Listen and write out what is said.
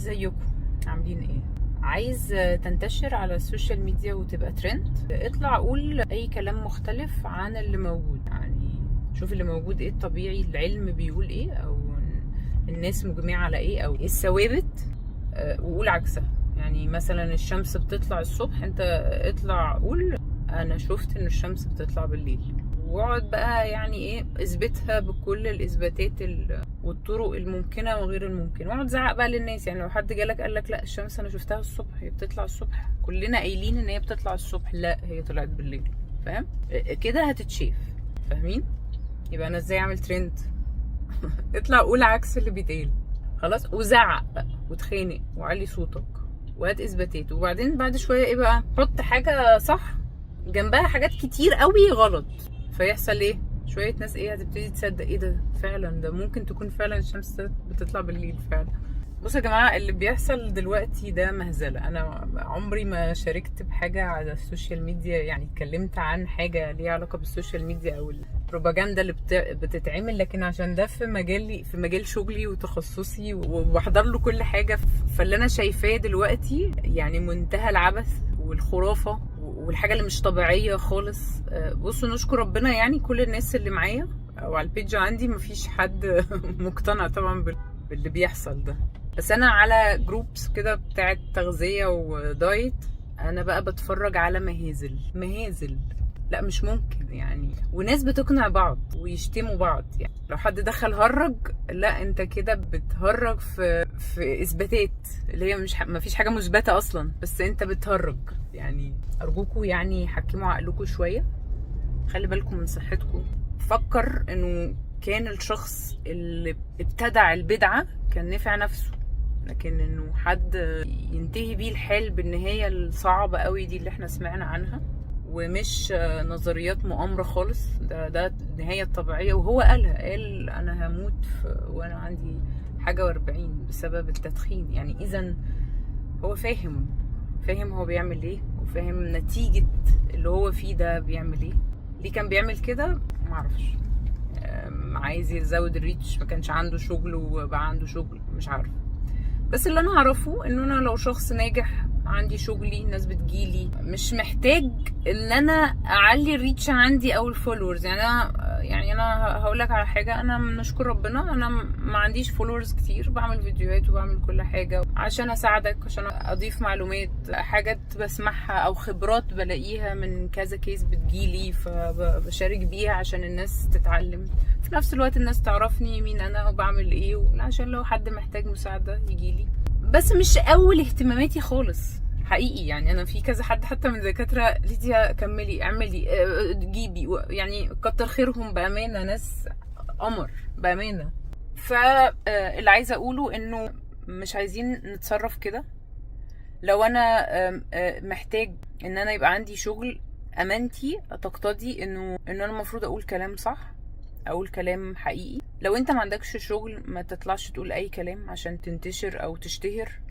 ازيكم؟ عاملين ايه؟ عايز تنتشر على السوشيال ميديا وتبقى ترند؟ اطلع قول اي كلام مختلف عن اللي موجود. يعني شوف اللي موجود ايه الطبيعي، العلم بيقول ايه، او الناس مجمعة على ايه، او الثوابت، وقول عكسها. يعني مثلا الشمس بتطلع الصبح، انت اطلع قول انا شفت ان الشمس بتطلع بالليل، واقعد بقى يعني ايه اثبتها بكل الاثباتات والطرق الممكنه وغير الممكنه، واقعد زعق بقى للناس. يعني لو حد جالك قال لك لا الشمس انا شفتها الصبح، هي بتطلع الصبح، كلنا قايلين ان هي بتطلع الصبح، لا هي طلعت بالليل. فاهم كده؟ هتتشاف. فاهمين؟ يبقى انا ازاي اعمل ترند؟ اطلع قول عكس اللي بيتقال خلاص، وزعق بقى وتخانق وعلي صوتك وهات اثباتات، وبعدين بعد شويه ايه بقى، حط حاجه صح جنبها حاجات كتير قوي غلط، فيحصل ايه؟ شويه ناس ايه هتبتدي تصدق ايه ده فعلا، ده ممكن تكون فعلا الشمس بتطلع بالليل فعلا. بصوا يا جماعه، اللي بيحصل دلوقتي ده مهزله. انا عمري ما شاركت بحاجه على السوشيال ميديا، يعني اتكلمت عن حاجه ليها علاقه بالسوشيال ميديا او البروباجندا اللي بتتعمل، لكن عشان ده في مجالي، في مجال شغلي وتخصصي وبحضر له كل حاجه. فاللي انا شايفاه دلوقتي يعني منتهى العبث والخرافه والحاجه اللي مش طبيعيه خالص. بصوا نشكر ربنا، يعني كل الناس اللي معايا او على البيج عندي مفيش حد مقتنع طبعا باللي بيحصل ده، بس انا على جروبس كده بتاعت تغذيه ودايت، انا بقى بتفرج على مهازل. لا مش ممكن يعني، وناس بتقنع بعض ويشتموا بعض. يعني لو حد دخل هرج، لا انت كده بتهرج في اثباتات اللي هي مش ما فيش حاجه مثبته اصلا، بس انت بتهرج. يعني ارجوكوا يعني حكموا عقلكم شويه، خلي بالكم من صحتكم. فكر انه كان الشخص اللي ابتدع البدعه كان نفع نفسه، لكن انه حد ينتهي بيه الحال بالنهايه الصعبه قوي دي اللي احنا سمعنا عنها، ومش نظريات مؤامرة خالص، ده النهاية الطبيعية. وهو قال أنا هموت وأنا عندي حاجة و40 بسبب التدخين. يعني إذا هو فاهم هو بيعمل إيه، وفاهم نتيجة اللي هو فيه ده بيعمل إيه. ليه كان بيعمل كده؟ معرفش. عايز يزود الريتش، ما كانش عنده شغل وبقى عنده شغل، مش عارف. بس اللي انا اعرفه ان انا لو شخص ناجح، عندي شغلي، الناس بتجيلي، مش محتاج ان انا اعلي الريتش عندي او الفولورز. يعني انا هقول لك على حاجه، انا نشكر ربنا انا ما عنديش فولورز كتير، بعمل فيديوهات وبعمل كل حاجه عشان اساعدك، عشان اضيف معلومات، حاجات بسمعها او خبرات بلاقيها من كذا كيس بتجيلي فبشارك بيها عشان الناس تتعلم، في نفس الوقت الناس تعرفني مين انا وبعمل ايه، عشان لو حد محتاج مساعده يجيلي. بس مش اول اهتماماتي خالص حقيقي. يعني انا في كذا حد حتى من دكاتره، ليديا كملي اعملي جيبي، يعني كتر خيرهم بامانه، ناس قمر بامانه. فاللي عايزه اقوله انه مش عايزين نتصرف كده. لو انا محتاج ان انا يبقى عندي شغل، امانتي تقتضي انه انا المفروض اقول كلام صح، اقول كلام حقيقي. لو انت ما عندكش شغل، ما تطلعش تقول اي كلام عشان تنتشر او تشتهر.